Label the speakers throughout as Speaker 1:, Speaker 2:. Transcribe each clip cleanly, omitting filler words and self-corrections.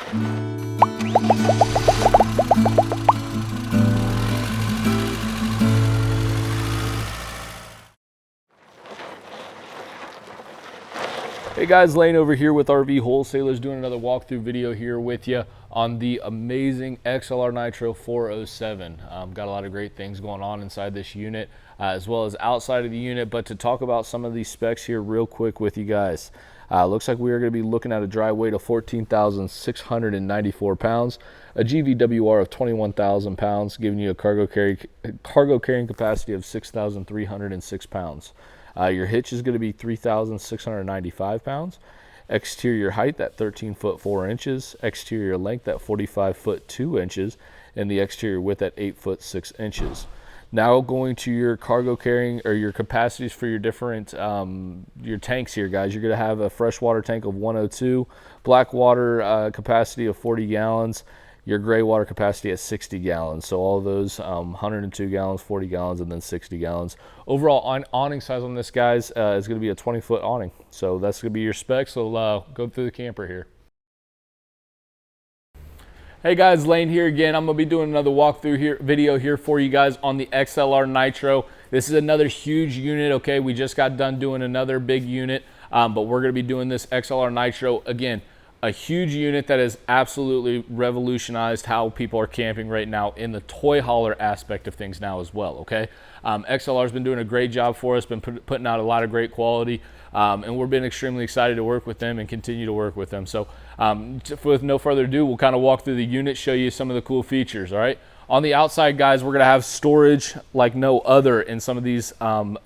Speaker 1: Hey guys, Lane over here with RV Wholesalers doing another walkthrough video here with you on the amazing XLR Nitro 407. Got a lot of great things going on inside this unit as well as outside of the unit, but to talk about some of these specs here real quick with you guys. Looks like we are going to be looking at a dry weight of 14,694 pounds, a GVWR of 21,000 pounds, giving you a cargo carrying capacity of 6,306 pounds. Your hitch is going to be 3,695 pounds. Exterior height at 13 foot 4 inches. Exterior length at 45 foot 2 inches. And the exterior width at 8 foot 6 inches. Now going to your cargo carrying or your capacities for your different your tanks here, guys. You're going to have a freshwater tank of 102, black water capacity of 40 gallons. Your gray water capacity at 60 gallons. So all of those 102 gallons, 40 gallons, and then 60 gallons. Overall awning size on this, guys, is going to be a 20-foot awning. So that's going to be your specs. So go through the camper here. Hey guys, Lane here again. I'm going to be doing another walkthrough video here for you guys on the XLR Nitro. This is another huge unit, okay? We just got done doing another big unit, but we're going to be doing this XLR Nitro again. A huge unit that has absolutely revolutionized how people are camping right now in the toy hauler aspect of things now as well, okay? XLR's been doing a great job for us, been putting out a lot of great quality, and we've been extremely excited to work with them and continue to work with them. So with no further ado, we'll kind of walk through the unit, show you some of the cool features, all right? On the outside, guys, we're gonna have storage like no other in some of these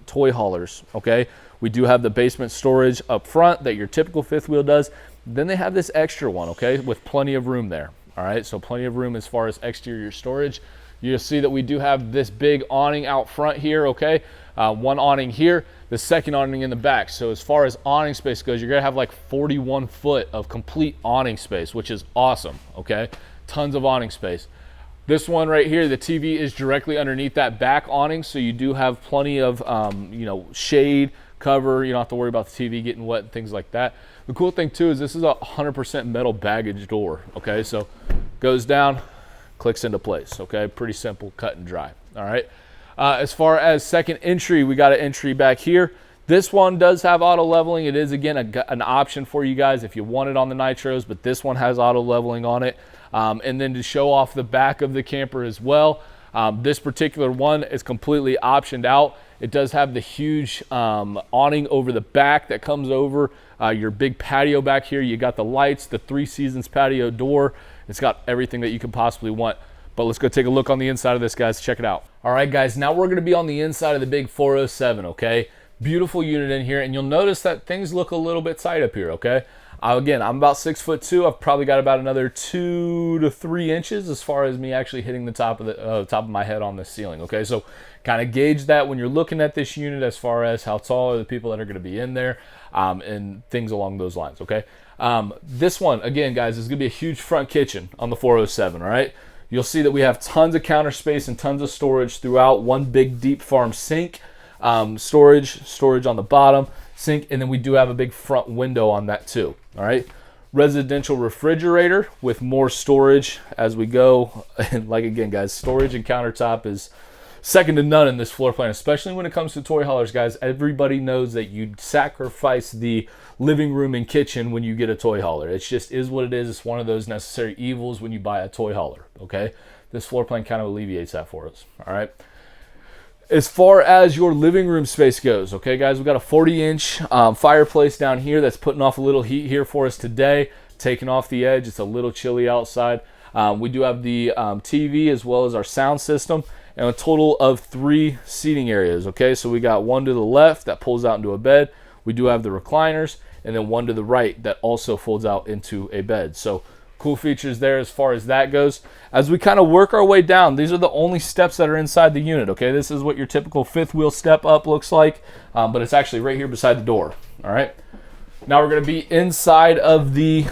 Speaker 1: toy haulers, okay? We do have the basement storage up front that your typical fifth wheel does. Then they have this extra one, okay, with plenty of room there. All right, so plenty of room as far as exterior storage. You'll see that we do have this big awning out front here, okay? One awning here, the second awning in the back. So as far as awning space goes, you're gonna have like 41 foot of complete awning space, which is awesome, okay? Tons of awning space. This one right here, the TV is directly underneath that back awning, so you do have plenty of, you know, shade, cover. You don't have to worry about the TV getting wet and things like that. The cool thing too is this is a 100% metal baggage door, okay? So goes down, clicks into place, okay? Pretty simple, cut and dry, all right? As far as second entry, we got an entry back here. This one does have auto leveling. It is, again, an option for you guys if you want it on the Nitros, but this one has auto leveling on it. And then to show off the back of the camper as well, this particular one is completely optioned out. It does have the huge awning over the back that comes over your big patio back here. You got the lights, the 3 Seasons patio door. It's got everything that you could possibly want. But let's go take a look on the inside of this, guys. Check it out. All right, guys, now we're going to be on the inside of the big 407, okay? Beautiful unit in here, and you'll notice that things look a little bit tight up here, okay? Again, I'm about 6'2". I've probably got about another 2 to 3 inches as far as me actually hitting the top of my head on the ceiling, okay? So kind of gauge that when you're looking at this unit as far as how tall are the people that are going to be in there and things along those lines, okay? This one, again, guys, is going to be a huge front kitchen on the 407, all right? You'll see that we have tons of counter space and tons of storage throughout. One big deep farm sink, storage on the bottom, sink, and then we do have a big front window on that too, all right? Residential refrigerator with more storage as we go. And like, again, guys, storage and countertop is second to none in this floor plan, especially when it comes to toy haulers, guys. Everybody knows that you sacrifice the living room and kitchen when you get a toy hauler. It just is what it is. It's one of those necessary evils when you buy a toy hauler, okay? This floor plan kind of alleviates that for us, all right? As far as your living room space goes, okay, guys, we've got a 40-inch fireplace down here that's putting off a little heat here for us today, taking off the edge. It's a little chilly outside. We do have the TV as well as our sound system, and a total of 3 seating areas, okay? So we got one to the left that pulls out into a bed. We do have the recliners, and then one to the right that also folds out into a bed. So cool features there as far as that goes. As we kind of work our way down, these are the only steps that are inside the unit, okay? This is what your typical fifth wheel step up looks like, but it's actually right here beside the door, all right? Now we're gonna be inside of the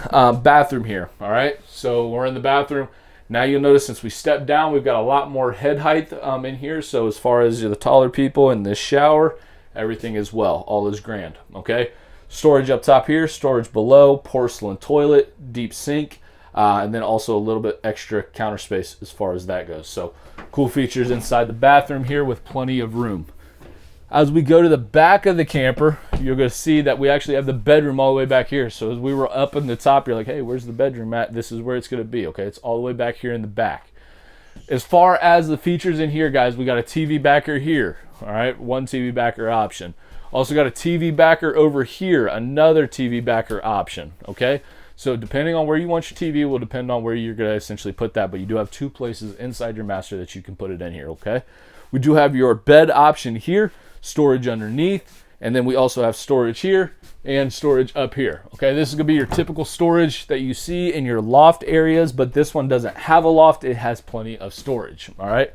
Speaker 1: bathroom here, all right? So we're in the bathroom. Now you'll notice since we stepped down, we've got a lot more head height in here. So as far as the taller people in this shower, everything is well, all is grand, okay? Storage up top here, storage below, porcelain toilet, deep sink. and then also a little bit extra counter space as far as that goes. So cool features inside the bathroom here with plenty of room. As we go to the back of the camper, you're going to see that we actually have the bedroom all the way back here. So as we were up in the top, you're like, hey, where's the bedroom at? This is where it's going to be, okay? It's all the way back here in the back. As far as the features in here, guys, we got a TV backer here, all right? One TV backer option. Also got a TV backer over here, another TV backer option, okay? So depending on where you want your TV will depend on where you're going to essentially put that, but you do have two places inside your master that you can put it in here, okay? We do have your bed option here, storage underneath, and then we also have storage here and storage up here. Okay, this is gonna be your typical storage that you see in your loft areas, but this one doesn't have a loft, it has plenty of storage. All right,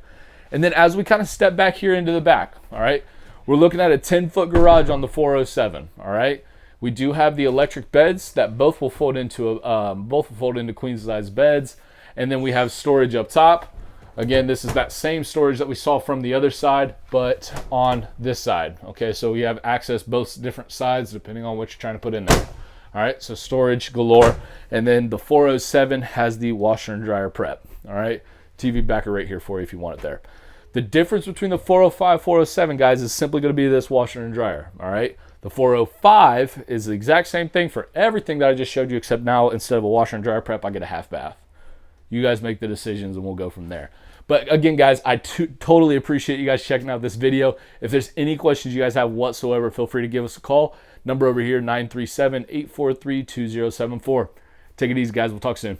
Speaker 1: and then as we kind of step back here into the back, all right, we're looking at a 10-foot garage on the 407. All right, we do have the electric beds that both will fold into queen size beds, and then we have storage up top. Again, this is that same storage that we saw from the other side, but on this side. Okay, so we have access both different sides depending on what you're trying to put in there. All right, so storage galore. And then the 407 has the washer and dryer prep. All right, TV backer right here for you if you want it there. The difference between the 405, 407, guys, is simply going to be this washer and dryer. All right, the 405 is the exact same thing for everything that I just showed you, except now instead of a washer and dryer prep, I get a half bath. You guys make the decisions and we'll go from there. But again, guys, I totally appreciate you guys checking out this video. If there's any questions you guys have whatsoever, feel free to give us a call. Number over here, 937-843-2074. Take it easy, guys. We'll talk soon.